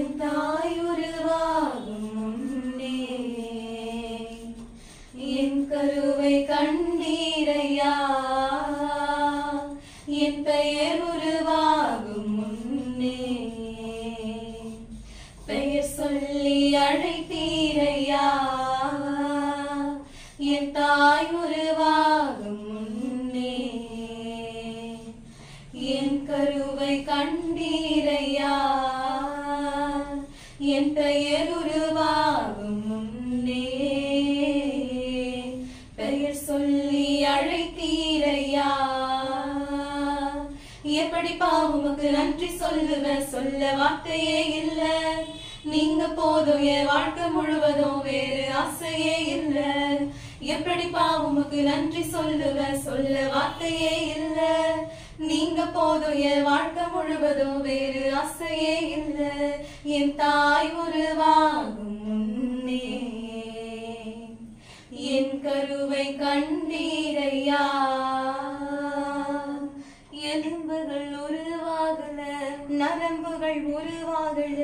என் தாய் உருவாகும் முன்னே என் கருவை கண்டீரையா என் பெயர் உருவாகும் முன்னே பெயர் சொல்லி அழைத்தீரையா என் தாய் உருவாகும் முன்னே என் கருவை கண்டீரையா என் பெயர் உருவாகும் முன்னே பெயர் சொல்லி அழைத்தீரையா எப்படிப்பா உமக்கு நன்றி சொல்லுவேன் சொல்ல வார்த்தையே இல்ல நீங்க போதும் என் வாழ்க்கை முழுவதும் வேறு ஆசையே இல்ல எப்படிப்பா உமக்கு நன்றி சொல்லுவேன் சொல்ல வார்த்தையே இல்ல நீங்க போதும் என் வாழ்க்கை முழுவதும் வேறு ஆசையே இல்ல என் தாய் உருவாகும் முன்னே என் கருவை கண்டீரையா எலும்புகள் உருவாகல நரம்புகள் உருவாகல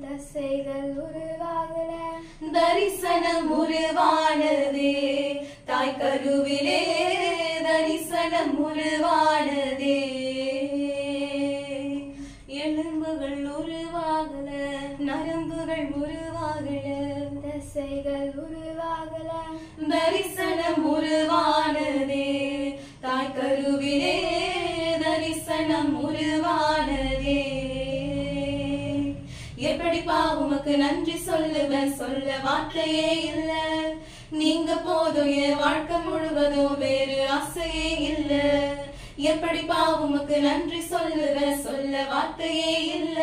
தசைகள் உருவாகல தரிசனம் உருவானதே தாய் கருவிலே தரிசனம் உருவானதே எலும்புகள் உருவாகல நரம்புகள் உருவாகல தசைகள் உருவாகல தரிசனம் உருவானதே தாய் கருவிலே தரிசனம் உருவானதே எப்படிப்பா உமக்கு நன்றி சொல்லுவேன் சொல்ல வார்த்தையே இல்ல நீங்க போதும் என் வாழ்க்கை முழுவதும் வேறு ஆசையே இல்ல எப்படிப்பா உமக்கு நன்றி சொல்லுவேன் சொல்ல வார்த்தையே இல்ல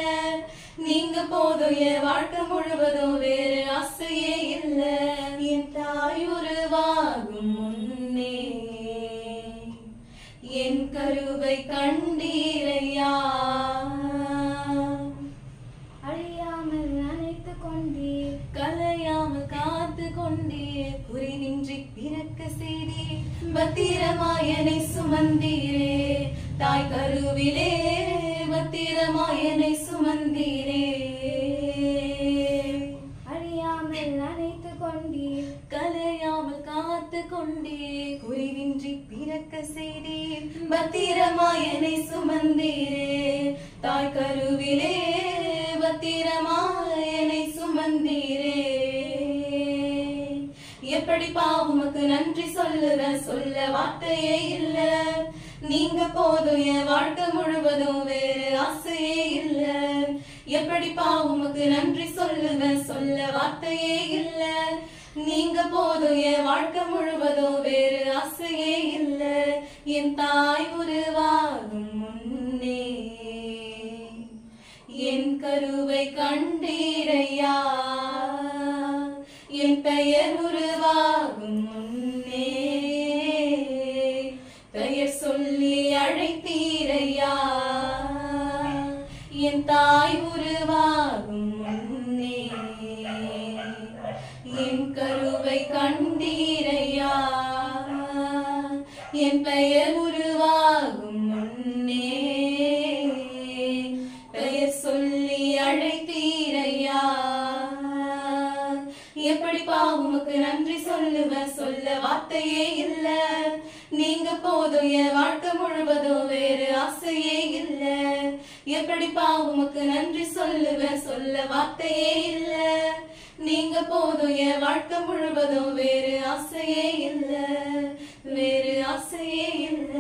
நீங்க போதும் என் வாழ்க்கை முழுவதும் வேறு ஆசையே இல்ல என் தாய் உருவாகும் முன்னே என் கருவை கண்டீரையா அழியாமல் அணைத்து கொண்டீர் கலையாமல் காத்து கொண்டீர் குறினின்றி பிறக்க செய்தீர் பத்திரமாயனை சுமந்தீரே தாய் கருவிலே பத்திரமாயனை சுமந்தீரே அழியாமல் அணைத்து கொண்டீர் கலையாமல் காத்து கொண்டீர் குறிவின்றி பிறக்க செய்தீர் பத்திரமாயனை சுமந்தீரே தாய் கருவிலே பத்திரமாயனை சுமந்தீரே எப்படிப்பா உமக்கு நன்றி சொல்லுவேன் சொல்ல வார்த்தையே இல்ல நீங்க போதும் என் வாழ்க்கை முழுவதும் வேறு ஆசையே இல்ல எப்படிப்பா உமக்கு நன்றி சொல்லுவேன் சொல்ல வார்த்தையே இல்ல நீங்க போதும் என் வாழ்க்கை முழுவதும் வேறு ஆசையே இல்ல என் தாய் உருவாகும் முன்னே என் கருவை கண்டீரையா என் பெயர் உருவாகும் முன்னே பெயர் சொல்லி அழைத்தீரையா என் தாய் உருவாகும் முன்னே என் கருவை கண்டீரையா என் பெயர் உருவாகும் முன்னே பெயர் சொல்லி அழைத்தீரையா எப்படிப்பா உமக்கு நன்றி சொல்லுவேன் சொல்ல வார்த்தையே இல்ல நீங்க போதும் என் வாழ்க்கை முழுவதும் வேறு ஆசையே இல்ல எப்படிப்பா உமக்கு நன்றி சொல்லுவேன் சொல்ல வார்த்தையே இல்ல நீங்க போதும் என் வாழ்க்கை முழுவதும் வேறு ஆசையே இல்ல வேறு ஆசையே இல்ல